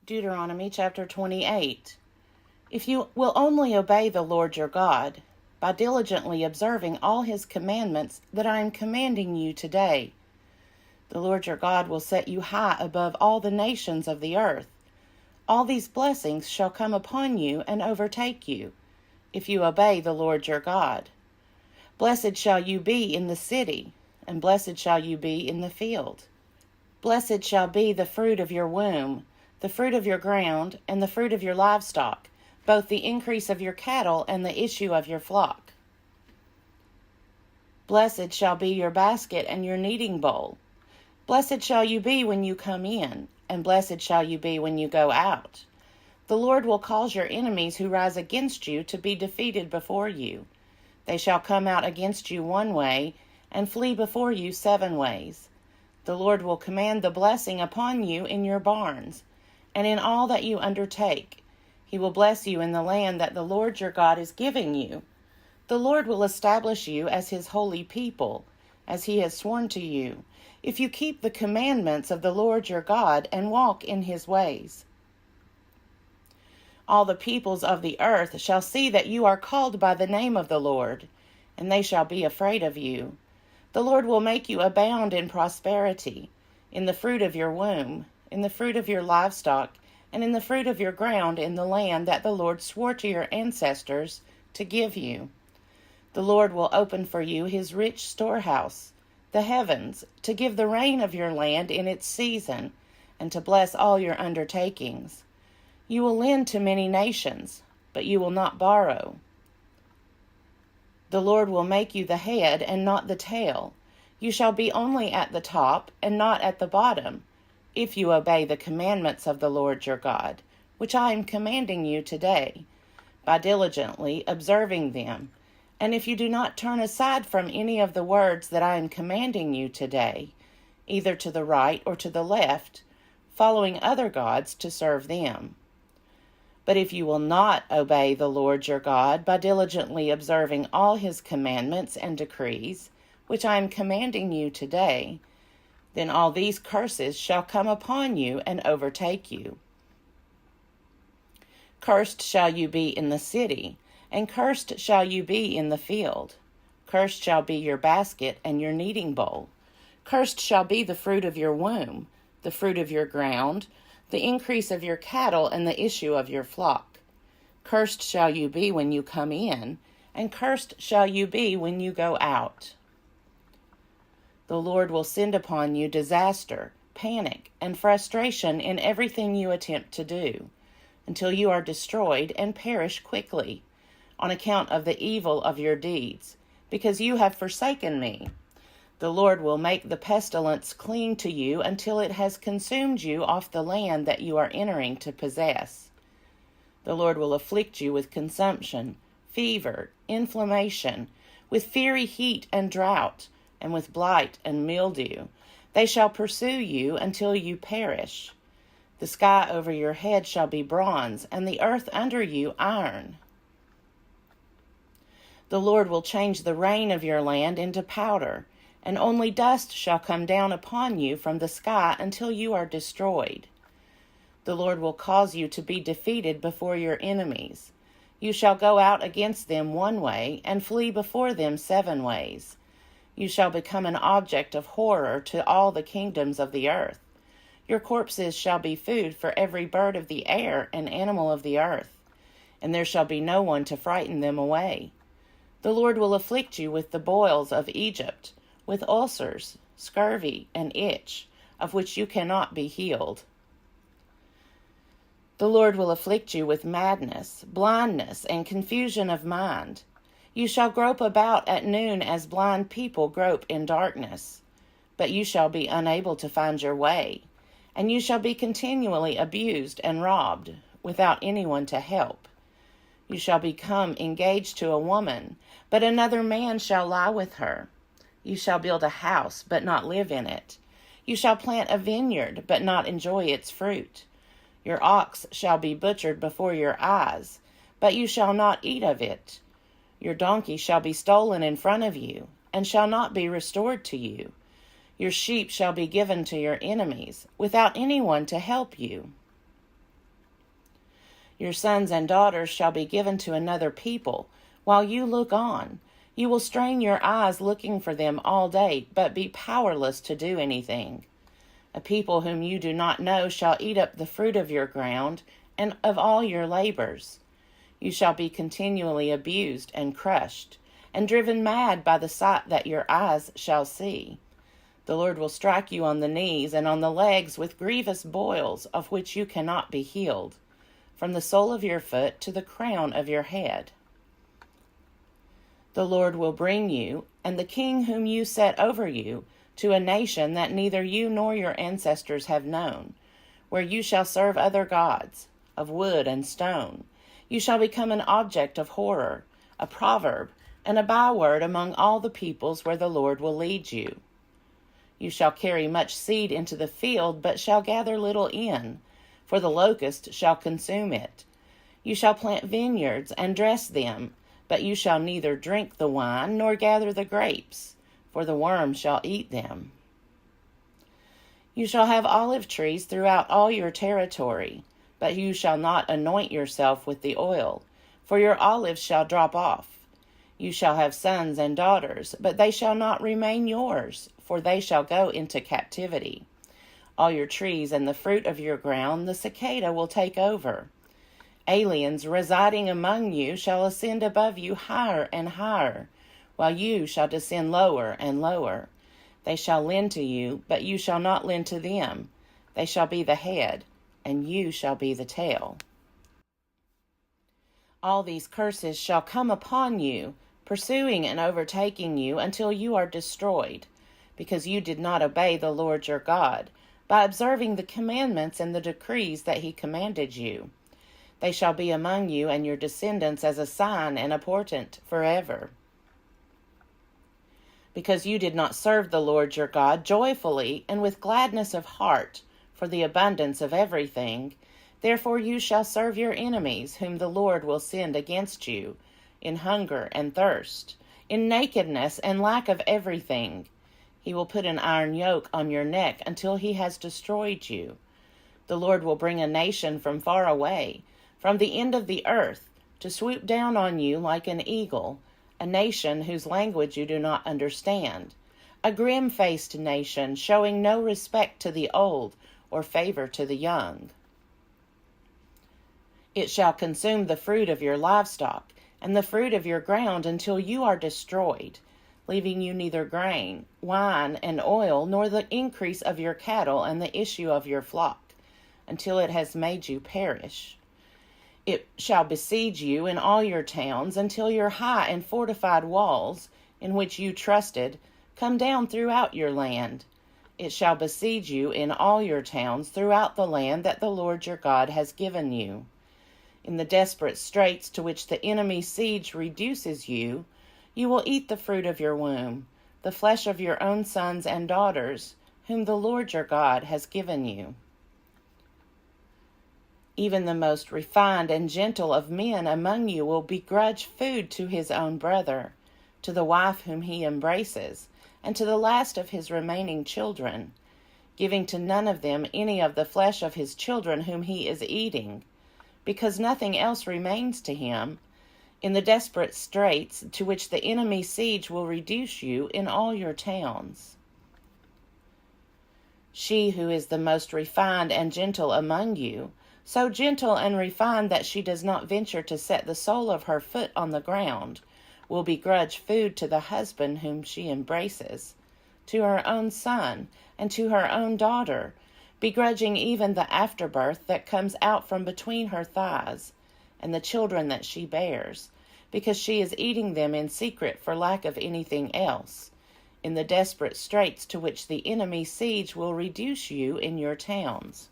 Deuteronomy chapter 28. If you will only obey the Lord your God, by diligently observing all his commandments that I am commanding you today, the Lord your God will set you high above all the nations of the earth. All these blessings shall come upon you and overtake you, if you obey the Lord your God. Blessed shall you be in the city, and blessed shall you be in the field. Blessed shall be the fruit of your womb, the fruit of your ground, and the fruit of your livestock, both the increase of your cattle and the issue of your flock. Blessed shall be your basket and your kneading bowl. Blessed shall you be when you come in, and blessed shall you be when you go out. The Lord will cause your enemies who rise against you to be defeated before you. They shall come out against you one way, and flee before you 7 ways. The Lord will command the blessing upon you in your barns, and in all that you undertake. He will bless you in the land that the Lord your God is giving you. The Lord will establish you as his holy people, as he has sworn to you, if you keep the commandments of the Lord your God and walk in his ways. All the peoples of the earth shall see that you are called by the name of the Lord, and they shall be afraid of you. The Lord will make you abound in prosperity, in the fruit of your womb, in the fruit of your livestock, and in the fruit of your ground in the land that the Lord swore to your ancestors to give you. The Lord will open for you his rich storehouse, the heavens, to give the rain of your land in its season, and to bless all your undertakings. You will lend to many nations, but you will not borrow. The Lord will make you the head and not the tail. You shall be only at the top and not at the bottom, if you obey the commandments of the Lord your God, which I am commanding you today, by diligently observing them. And if you do not turn aside from any of the words that I am commanding you today, either to the right or to the left, following other gods to serve them. But if you will not obey the Lord your God by diligently observing all his commandments and decrees, which I am commanding you today, then all these curses shall come upon you and overtake you. Cursed shall you be in the city, and cursed shall you be in the field. Cursed shall be your basket and your kneading bowl. Cursed shall be the fruit of your womb, the fruit of your ground, the increase of your cattle, and the issue of your flock. Cursed shall you be when you come in, and cursed shall you be when you go out. The Lord will send upon you disaster, panic, and frustration in everything you attempt to do, until you are destroyed and perish quickly, on account of the evil of your deeds, because you have forsaken me. The Lord will make the pestilence cling to you until it has consumed you off the land that you are entering to possess. The Lord will afflict you with consumption, fever, inflammation, with fiery heat and drought, and with blight and mildew. They shall pursue you until you perish. The sky over your head shall be bronze, and the earth under you iron. The Lord will change the rain of your land into powder, and only dust shall come down upon you from the sky until you are destroyed. The Lord will cause you to be defeated before your enemies. You shall go out against them 1 way, and flee before them 7 ways. You shall become an object of horror to all the kingdoms of the earth. Your corpses shall be food for every bird of the air and animal of the earth, and there shall be no one to frighten them away. The Lord will afflict you with the boils of Egypt, with ulcers, scurvy, and itch, of which you cannot be healed. The Lord will afflict you with madness, blindness, and confusion of mind. You shall grope about at noon as blind people grope in darkness, but you shall be unable to find your way, and you shall be continually abused and robbed, without anyone to help. You shall become engaged to a woman, but another man shall lie with her. You shall build a house, but not live in it. You shall plant a vineyard, but not enjoy its fruit. Your ox shall be butchered before your eyes, but you shall not eat of it. Your donkey shall be stolen in front of you, and shall not be restored to you. Your sheep shall be given to your enemies, without anyone to help you. Your sons and daughters shall be given to another people, while you look on. You will strain your eyes looking for them all day, but be powerless to do anything. A people whom you do not know shall eat up the fruit of your ground and of all your labors. You shall be continually abused and crushed, and driven mad by the sight that your eyes shall see. The Lord will strike you on the knees and on the legs with grievous boils, of which you cannot be healed, from the sole of your foot to the crown of your head. The Lord will bring you, and the king whom you set over you, to a nation that neither you nor your ancestors have known, where you shall serve other gods, of wood and stone. You shall become an object of horror, a proverb, and a byword among all the peoples where the Lord will lead you. You shall carry much seed into the field, but shall gather little in, for the locust shall consume it. You shall plant vineyards and dress them, but you shall neither drink the wine nor gather the grapes, for the worm shall eat them. You shall have olive trees throughout all your territory, but you shall not anoint yourself with the oil, for your olives shall drop off. You shall have sons and daughters, but they shall not remain yours, for they shall go into captivity. All your trees and the fruit of your ground the cicada will take over. Aliens residing among you shall ascend above you higher and higher, while you shall descend lower and lower. They shall lend to you, but you shall not lend to them. They shall be the head, and you shall be the tail. All these curses shall come upon you, pursuing and overtaking you until you are destroyed, because you did not obey the Lord your God, by observing the commandments and the decrees that he commanded you. They shall be among you and your descendants as a sign and a portent forever. Because you did not serve the Lord your God joyfully and with gladness of heart, for the abundance of everything, therefore you shall serve your enemies, whom the Lord will send against you, in hunger and thirst, in nakedness and lack of everything. He will put an iron yoke on your neck until he has destroyed you. The Lord will bring a nation from far away, from the end of the earth, to swoop down on you like an eagle, a nation whose language you do not understand, a grim-faced nation showing no respect to the old or favor to the young. It shall consume the fruit of your livestock and the fruit of your ground until you are destroyed, leaving you neither grain, wine, and oil, nor the increase of your cattle and the issue of your flock, until it has made you perish. It shall besiege you in all your towns until your high and fortified walls, in which you trusted, come down throughout your land. It shall besiege you in all your towns throughout the land that the Lord your God has given you. In the desperate straits to which the enemy's siege reduces you, you will eat the fruit of your womb, the flesh of your own sons and daughters, whom the Lord your God has given you. Even the most refined and gentle of men among you will begrudge food to his own brother, to the wife whom he embraces, and to the last of his remaining children, giving to none of them any of the flesh of his children whom he is eating, because nothing else remains to him, in the desperate straits to which the enemy's siege will reduce you in all your towns. She who is the most refined and gentle among you, so gentle and refined that she does not venture to set the sole of her foot on the ground, will begrudge food to the husband whom she embraces, to her own son, and to her own daughter, begrudging even the afterbirth that comes out from between her thighs, and the children that she bears, because she is eating them in secret for lack of anything else, in the desperate straits to which the enemy's siege will reduce you in your towns.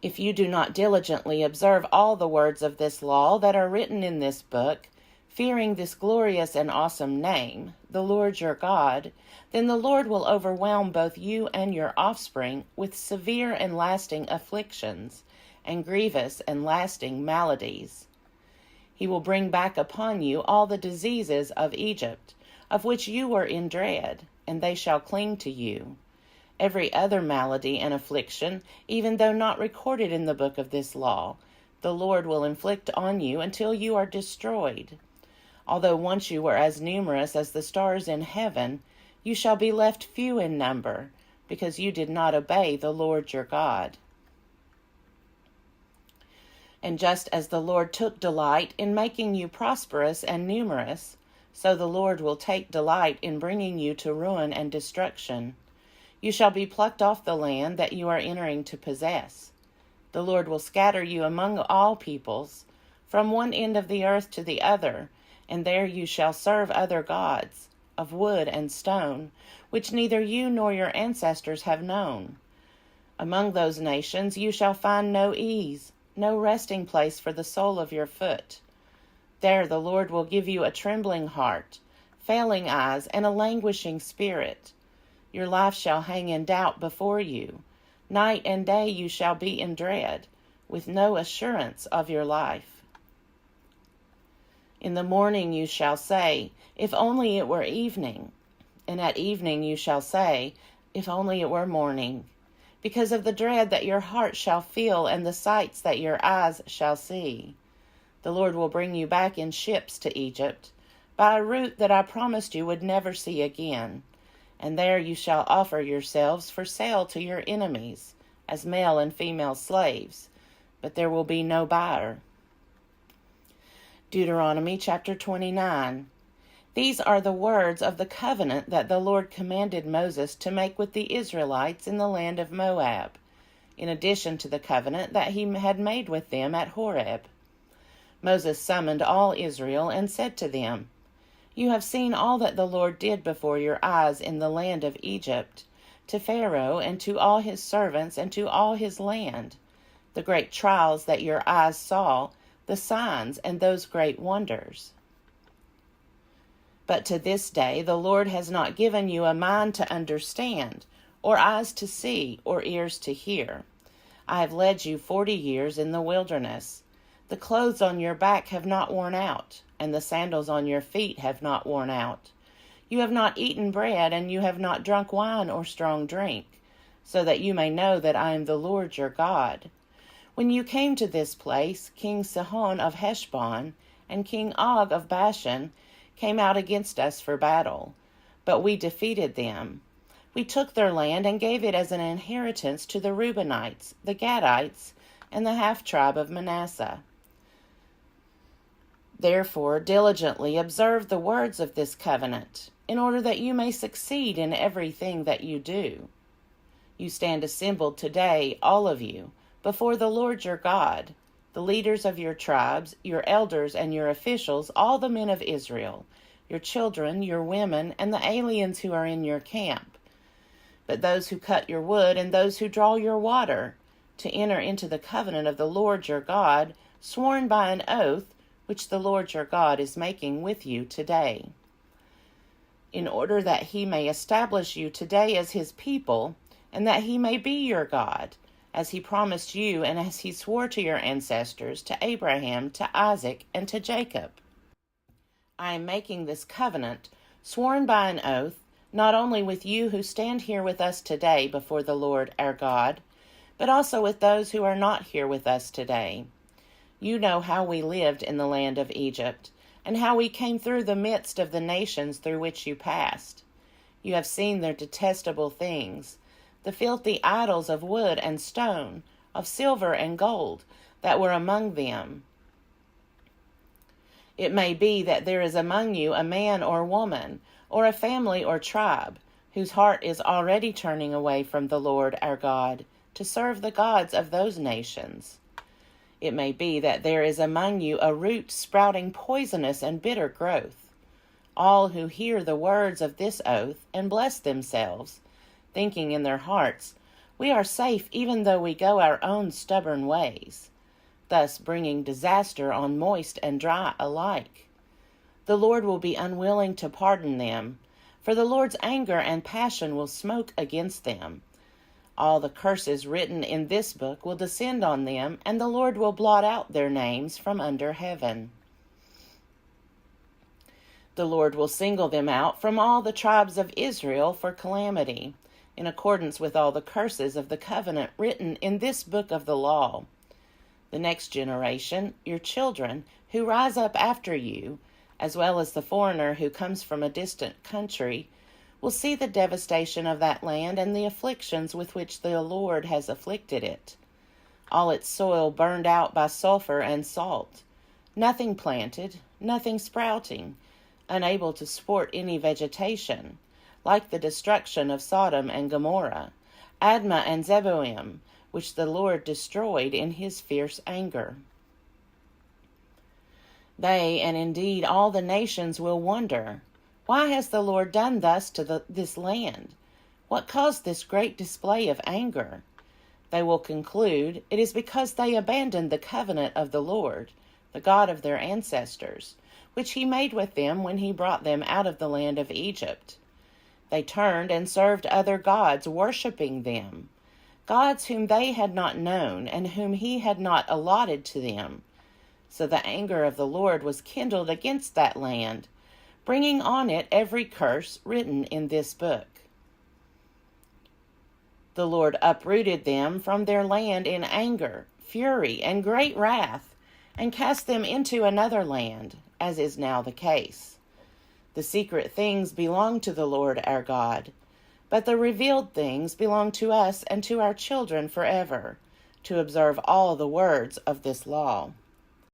If you do not diligently observe all the words of this law that are written in this book, fearing this glorious and awesome name, the Lord your God, then the Lord will overwhelm both you and your offspring with severe and lasting afflictions, and grievous and lasting maladies. He will bring back upon you all the diseases of Egypt, of which you were in dread, and they shall cling to you. Every other malady and affliction, even though not recorded in the book of this law, the Lord will inflict on you until you are destroyed. Although once you were as numerous as the stars in heaven, you shall be left few in number, because you did not obey the Lord your God. And just as the Lord took delight in making you prosperous and numerous, so the Lord will take delight in bringing you to ruin and destruction. You shall be plucked off the land that you are entering to possess. The Lord will scatter you among all peoples, from one end of the earth to the other, and there you shall serve other gods, of wood and stone, which neither you nor your ancestors have known. Among those nations you shall find no ease, no resting place for the sole of your foot. There the Lord will give you a trembling heart, failing eyes, and a languishing spirit. Your life shall hang in doubt before you. Night and day you shall be in dread, with no assurance of your life. In the morning you shall say, if only it were evening. And at evening you shall say, if only it were morning. Because of the dread that your heart shall feel and the sights that your eyes shall see. The Lord will bring you back in ships to Egypt, by a route that I promised you would never see again. And there you shall offer yourselves for sale to your enemies, as male and female slaves, but there will be no buyer. Deuteronomy chapter 29. These are the words of the covenant that the Lord commanded Moses to make with the Israelites in the land of Moab, in addition to the covenant that he had made with them at Horeb. Moses summoned all Israel and said to them, You have seen all that the Lord did before your eyes in the land of Egypt, to Pharaoh and to all his servants and to all his land, the great trials that your eyes saw, the signs and those great wonders. But to this day the Lord has not given you a mind to understand, or eyes to see, or ears to hear. I have led you 40 years in the wilderness. The clothes on your back have not worn out, and the sandals on your feet have not worn out. You have not eaten bread, and you have not drunk wine or strong drink, so that you may know that I am the Lord your God. When you came to this place, King Sihon of Heshbon and King Og of Bashan came out against us for battle, but we defeated them. We took their land and gave it as an inheritance to the Reubenites, the Gadites, and the half-tribe of Manasseh. Therefore, diligently observe the words of this covenant, in order that you may succeed in everything that you do. You stand assembled today, all of you, before the Lord your God, the leaders of your tribes, your elders and your officials, all the men of Israel, your children, your women, and the aliens who are in your camp. But those who cut your wood and those who draw your water, to enter into the covenant of the Lord your God, sworn by an oath, which the Lord your God is making with you today. In order that he may establish you today as his people, and that he may be your God, as he promised you and as he swore to your ancestors, to Abraham, to Isaac, and to Jacob. I am making this covenant, sworn by an oath, not only with you who stand here with us today before the Lord our God, but also with those who are not here with us today. You know how we lived in the land of Egypt, and how we came through the midst of the nations through which you passed. You have seen their detestable things, the filthy idols of wood and stone, of silver and gold, that were among them. It may be that there is among you a man or woman, or a family or tribe, whose heart is already turning away from the Lord our God, to serve the gods of those nations. It may be that there is among you a root sprouting poisonous and bitter growth. All who hear the words of this oath and bless themselves, thinking in their hearts, We are safe even though we go our own stubborn ways, thus bringing disaster on moist and dry alike. The Lord will be unwilling to pardon them, for the Lord's anger and passion will smoke against them. All the curses written in this book will descend on them, and the Lord will blot out their names from under heaven. The Lord will single them out from all the tribes of Israel for calamity, in accordance with all the curses of the covenant written in this book of the law. The next generation, your children, who rise up after you, as well as the foreigner who comes from a distant country, will see the devastation of that land and the afflictions with which the Lord has afflicted it. All its soil burned out by sulfur and salt, nothing planted, nothing sprouting, unable to support any vegetation, like the destruction of Sodom and Gomorrah, Admah and Zeboim, which the Lord destroyed in his fierce anger. They, and indeed all the nations, will wonder, why has the Lord done thus to this land? What caused this great display of anger? They will conclude it is because they abandoned the covenant of the Lord, the God of their ancestors, which he made with them when he brought them out of the land of Egypt. They turned and served other gods, worshiping them, gods whom they had not known and whom he had not allotted to them. So the anger of the Lord was kindled against that land, bringing on it every curse written in this book. The Lord uprooted them from their land in anger, fury, and great wrath, and cast them into another land, as is now the case. The secret things belong to the Lord our God, but the revealed things belong to us and to our children forever, to observe all the words of this law.